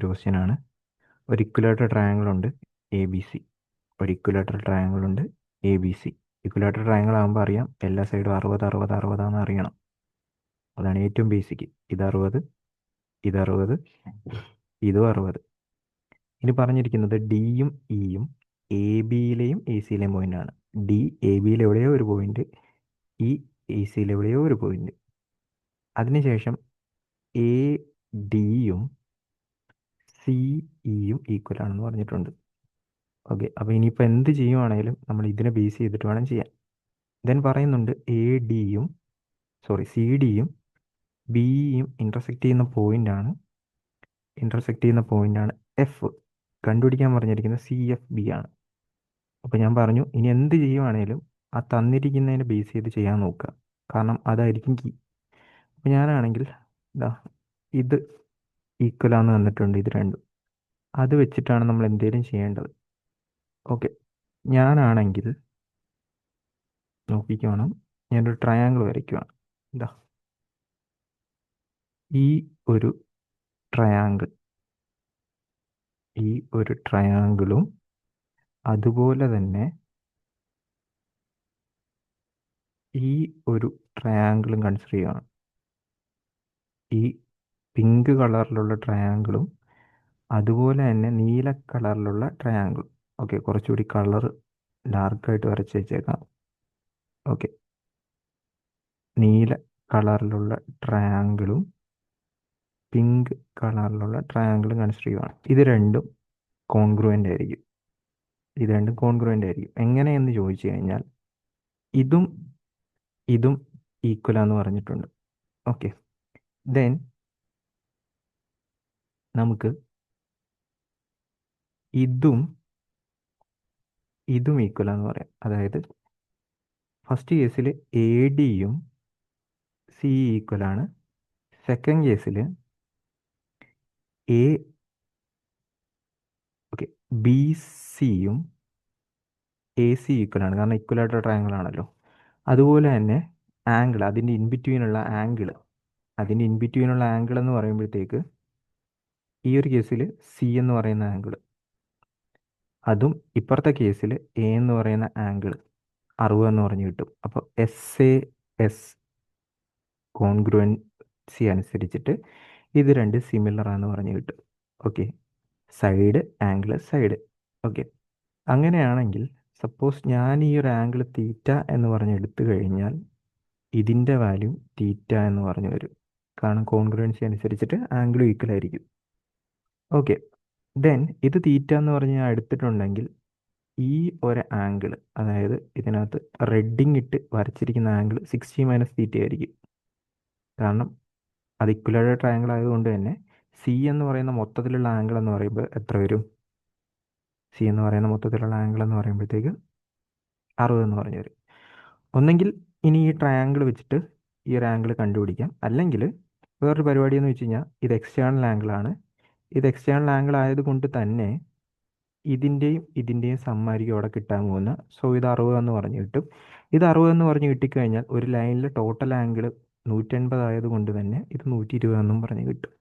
ഒരു ക്വസ്റ്റ്യൻ ആണ്. ഒരു ഇക്വലാറ്റർ ട്രയാങ്കിൾ ഉണ്ട് എ ബി സി. ഒരു ഇക്വലാറ്റർ ട്രയാങ്കിൾ ഉണ്ട് എ ബി സി. ഇക്വലാറ്റർ ട്രയാങ്കിൾ ആകുമ്പോൾ അറിയാം എല്ലാ സൈഡും 60 60 60 അറിയണം. അതാണ് ഏറ്റവും ബേസിക്. ഇത് 60, ഇത് 60, ഇതും 60. ഇനി പറഞ്ഞിരിക്കുന്നത് ഡിയും ഇയും എ ബിയിലെയും എ സിയിലെയും പോയിന്റാണ്. ഡി എ ബിയിൽ എവിടെയോ ഒരു പോയിന്റ്, ഇ എ സിയിൽ എവിടെയോ ഒരു പോയിന്റ്. അതിനുശേഷം എ ഡിയും സി ഇയും ഈക്വൽ ആണെന്ന് പറഞ്ഞിട്ടുണ്ട്. ഓക്കെ, അപ്പോൾ ഇനിയിപ്പോൾ എന്ത് ചെയ്യുവാണെങ്കിലും നമ്മൾ ഇതിനെ ബേസ് ചെയ്തിട്ട് വേണം ചെയ്യാൻ. ദെൻ പറയുന്നുണ്ട് സി ഡിയും ബിയും ഇൻ്റർസെക്റ്റ് ചെയ്യുന്ന പോയിൻ്റാണ് എഫ്. കണ്ടുപിടിക്കാൻ പറഞ്ഞിരിക്കുന്നത് സി എഫ് ബി ആണ്. അപ്പോൾ ഞാൻ പറഞ്ഞു ഇനി എന്ത് ചെയ്യുവാണേലും ആ തന്നിരിക്കുന്നതിനെ ബേസ് ചെയ്ത് ചെയ്യാൻ നോക്കുക, കാരണം അതായിരിക്കും കീ. അപ്പോൾ ഞാനാണെങ്കിൽ ഇത് ഈക്വലാന്ന് തന്നിട്ടുണ്ട്, ഇത് രണ്ടും. അത് വെച്ചിട്ടാണ് നമ്മൾ എന്തെങ്കിലും ചെയ്യേണ്ടത്. ഓക്കെ, ഞാനാണെങ്കിൽ നോക്കിക്കണം, ഞാനൊരു ട്രയാങ്കിൾ വരയ്ക്കുവാണ്. ഈ ഒരു ട്രയാങ്കിളും അതുപോലെ തന്നെ ഈ ഒരു ട്രയാങ്കിളും കൺസിഡർ ചെയ്യുകയാണ്. ഈ പിങ്ക് കളറിലുള്ള ട്രയാങ്കിളും അതുപോലെ തന്നെ നീല കളറിലുള്ള ട്രയാങ്കിളും. ഓക്കെ, കുറച്ചുകൂടി കളർ ഡാർക്കായിട്ട് വരച്ച് വെച്ചേക്കാം. ഓക്കെ, നീല കളറിലുള്ള ട്രയാങ്കിളും പിങ്ക് കളറിലുള്ള ട്രയാങ്കിളും കൺസിഡർ ചെയ്യുകയാണ്. ഇത് രണ്ടും കോൺഗ്രുവൻ്റ് ആയിരിക്കും. എങ്ങനെയെന്ന് ചോദിച്ചു കഴിഞ്ഞാൽ ഇതും ഈക്വലാന്ന് പറഞ്ഞിട്ടുണ്ട്. ഓക്കെ, ദെൻ നമുക്ക് ഇതും ഈക്വലാന്ന് പറയാം. അതായത് ഫസ്റ്റ് കേസിൽ എ ഡിയും സി ഈക്വലാണ്. സെക്കൻഡ് കേസിൽ ബി സിയും എ സി ഈക്വലാണ്, കാരണം ഇക്വലാറ്റർ ട്രയാങ്കിൾ ആണല്ലോ. അതുപോലെ തന്നെ ആംഗിൾ, അതിൻ്റെ ഇൻബിറ്റ്വീനുള്ള ആംഗിൾ എന്ന് പറയുമ്പോഴത്തേക്ക് ഈ ഒരു കേസിൽ സി എന്ന് പറയുന്ന ആംഗിൾ, അതും ഇപ്പുറത്തെ കേസിൽ എ എന്ന് പറയുന്ന ആംഗിൾ 60 എന്ന് പറഞ്ഞ് കിട്ടും. അപ്പോൾ SAS കോൺഗ്രുവൻസി അനുസരിച്ചിട്ട് ഇത് രണ്ട് സിമിലർ ആണെന്ന് പറഞ്ഞ് കിട്ടും. Okay, side angle side. Okay, അങ്ങനെയാണെങ്കിൽ സപ്പോസ് ഞാൻ ഈ ഒരു ആംഗിൾ തീറ്റ എന്ന് പറഞ്ഞ് എടുത്തു കഴിഞ്ഞാൽ ഇതിൻ്റെ വാല്യൂ തീറ്റ എന്ന് പറഞ്ഞു വരും, കാരണം കോൺഗ്രുവൻസി അനുസരിച്ചിട്ട് ആംഗിൾ ഈക്വൽ ആയിരിക്കും. ഓക്കെ, ദെൻ ഇത് തീറ്റ എന്ന് പറഞ്ഞ് ഞാൻ എടുത്തിട്ടുണ്ടെങ്കിൽ ഈ ഒരു ആംഗിൾ, അതായത് ഇതിനകത്ത് റെഡിങ് ഇട്ട് വരച്ചിരിക്കുന്ന ആംഗിൾ 60 - തീറ്റ ആയിരിക്കും. കാരണം അത് ഇക്വലാറ്റർ ട്രയാങ്കിൾ ആയതുകൊണ്ട് തന്നെ സി എന്ന് പറയുന്ന മൊത്തത്തിലുള്ള ആംഗിൾ എന്ന് പറയുമ്പോൾ എത്ര വരും? സി എന്ന് പറയുന്ന മൊത്തത്തിലുള്ള ആംഗിൾ എന്ന് പറയുമ്പോഴത്തേക്ക് 60 എന്ന് പറഞ്ഞു വരും. ഒന്നെങ്കിൽ ഇനി ഈ ട്രയാങ്കിൾ വെച്ചിട്ട് ഈ ഒരു ആംഗിൾ കണ്ടുപിടിക്കാം, അല്ലെങ്കിൽ വേറൊരു പരിപാടി എന്ന് വെച്ച് കഴിഞ്ഞാൽ ഇത് എക്സ്റ്റേണൽ ആംഗിളാണ്. ഇത് എക്സ്റ്റേണൽ ആംഗിൾ ആയതുകൊണ്ട് തന്നെ ഇതിൻ്റെയും സമ്മായിരിക്കും അവിടെ കിട്ടാൻ പോകുന്ന. സോ ഇത് 60 എന്ന് പറഞ്ഞു കിട്ടും. ഇത് 60 എന്ന് പറഞ്ഞ് കിട്ടിക്കഴിഞ്ഞാൽ ഒരു ലൈനിൽ ടോട്ടൽ ആംഗിൾ 180 ആയതുകൊണ്ട് തന്നെ ഇത് 120 എന്നും പറഞ്ഞ് കിട്ടും.